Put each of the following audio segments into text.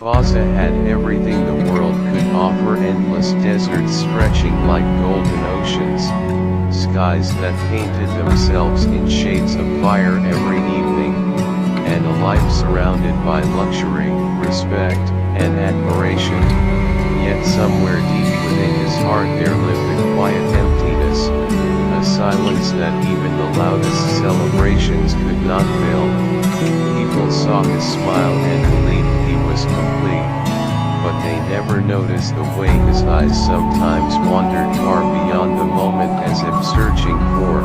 Fazza had everything the world could offer: endless deserts stretching like golden oceans, skies that painted themselves in shades of fire every evening, and a life surrounded by luxury, respect, and admiration. Yet somewhere deep within his heart there lived a quiet emptiness, a silence that even the loudest celebrations could not fill. People saw his smile and believed he was complete, but they never noticed the way his eyes sometimes wandered far beyond the moment, as if searching for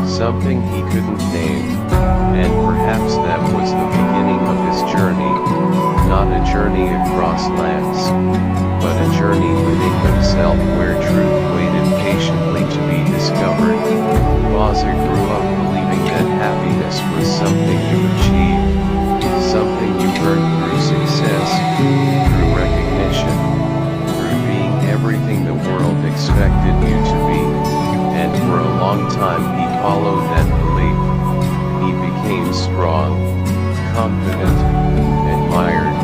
something he couldn't name. And perhaps that was the beginning of his journey, not a journey across lands, but a journey within himself where truth waited patiently to be discovered. Fazza grew up believing that happiness was something you achieved, something you earned through success, through recognition, through being everything the world expected you to be. And for a long time he followed that belief. He became strong, confident, admired,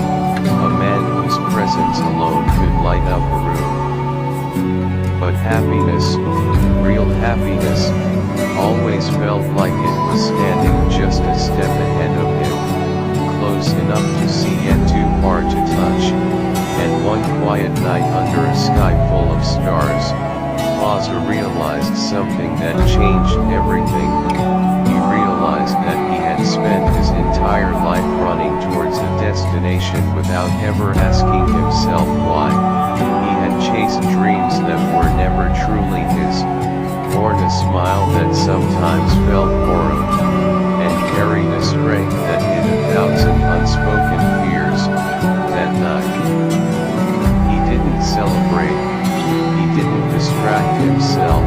a man whose presence alone could light up a room. But happiness, real happiness, always felt like it was standing just a step ahead of him, close enough to see yet too far to touch. And one quiet night under a sky full of stars, Fazza realized something that changed everything. He realized that he had spent his entire life running towards a destination without ever asking himself why. He had chased dreams that were never truly his, worn a smile that sometimes felt foreign, and carried a strength that hid 1,000 unspoken fears. That night, he didn't celebrate, he didn't distract himself.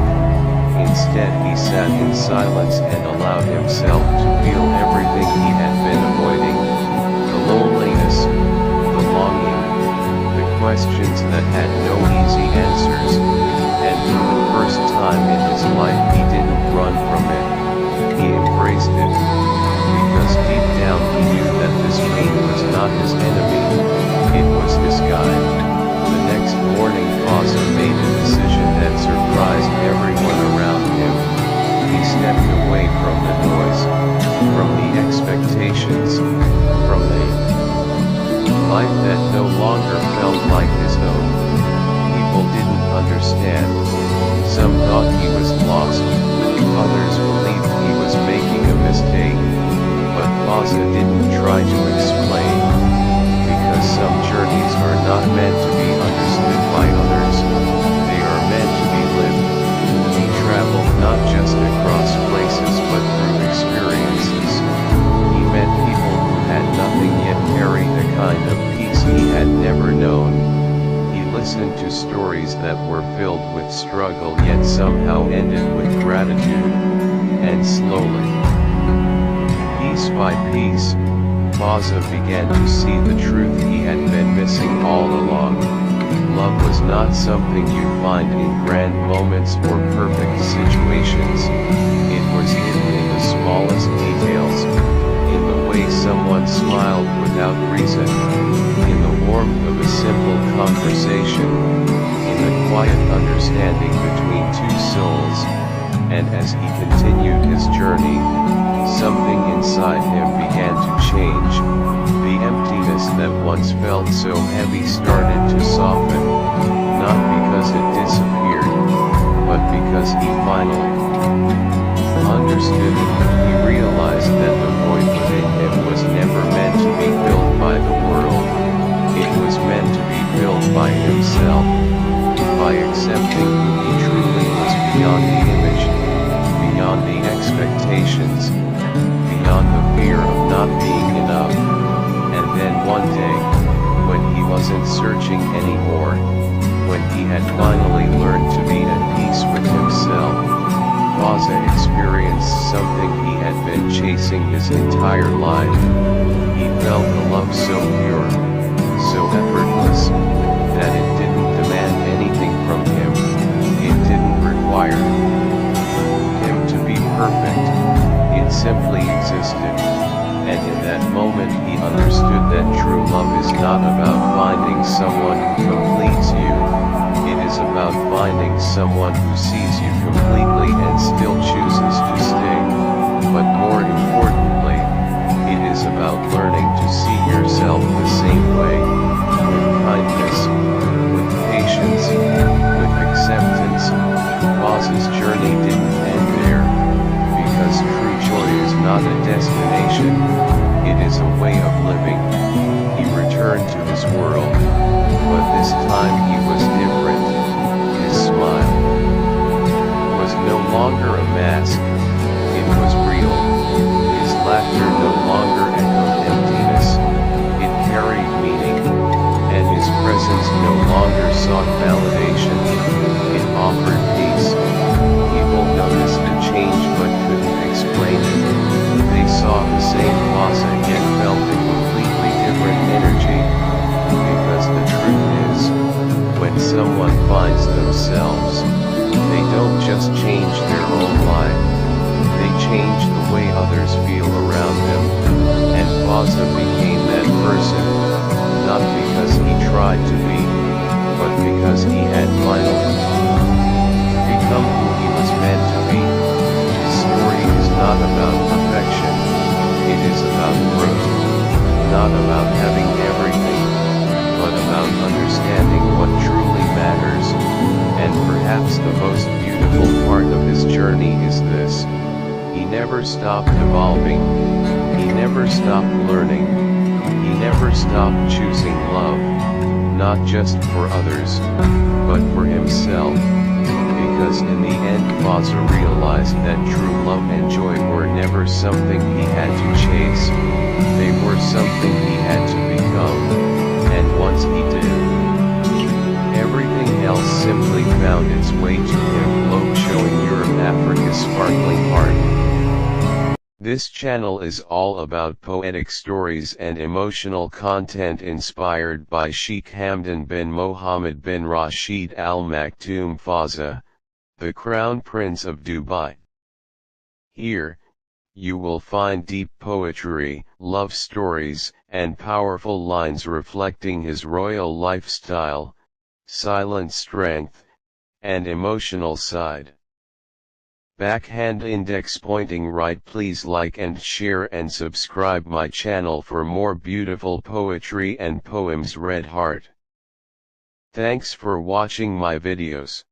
Instead he sat in silence and allowed himself to feel everything he had been avoiding: the loneliness, the longing, the questions that had no easy answers. And for the first time in his life he didn't run from it, he embraced it, because deep down he knew that this pain was not his enemy, it was his guide. The next morning Fazza made a decision that surprised everyone around him. He stepped away from the noise, from the expectations, from the life that no longer felt like his own. People didn't understand. Some thought he was lost, others believed he was making a mistake, but Fazza didn't try to explain, because some journeys are not meant to be understood by others, they are meant to be lived. He traveled not just across places but through experiences. He met people who had nothing yet carried a kind of peace he had never known. He listened to stories that were filled with struggle yet somehow ended with gratitude. And slowly, piece by piece, Fazza began to see the truth he had been missing all along. Love was not something you'd find in grand moments or perfect situations. It was hidden in the smallest details, in the way someone smiled without reason, in the warmth of a simple conversation, in the quiet understanding between two souls. And as he continued his journey, something inside him began to change. The emptiness that once felt so heavy started to soften, not because it disappeared, but because he finally understood it. He realized that the void within him was never meant to be filled by the world, it was meant to be filled by himself, by accepting who he truly was beyond the image, beyond the expectations, beyond the fear of not being enough. And then one day, when he wasn't searching anymore, when he had finally learned to be at peace with himself, Fazza experienced something he had been chasing his entire life. He felt a love so pure, so effortless, that it didn't demand anything from him, it didn't require him to be perfect, it simply existed. And in that moment he understood that true love is someone who sees you completely and still chooses to stay, but more importantly, it is about learning to see yourself the same way, with kindness, with patience, with acceptance. Fazza's journey didn't end there, because true joy is not a destination, it is a way of living. He returned to his world, but this time he was different. His smile was no longer a mask, it was real. His laughter no longer echoed emptiness, it carried meaning, and his presence no longer sought validation, it offered peace. People noticed the change but couldn't explain it. They saw the same Fazza yet felt a completely different energy, because the truth is, when someone finds themselves, they don't just change their own life, they change the way others feel around them, and Fazza became that person, not because he tried to be, but because he had finally become who he was meant to be. His story is not about perfection, it is about growth, not about having everything, but about understanding what truly matters, and perhaps the most beautiful part of his journey is this: he never stopped evolving, he never stopped learning, he never stopped choosing love, not just for others, but for himself, because in the end Fazza realized that true love and joy were never something he had to chase, they were something he had to become, and once he did, everything else simply found its way to him. Globe showing Europe Africa's sparkling heart. This channel is all about poetic stories and emotional content inspired by Sheikh Hamdan bin Mohammed bin Rashid Al Maktoum Fazza, the Crown Prince of Dubai. Here, you will find deep poetry, love stories, and powerful lines reflecting his royal lifestyle, silent strength, and emotional side. Backhand index pointing right. Please like and share and subscribe my channel for more beautiful poetry and poems. Red heart. Thanks for watching my videos.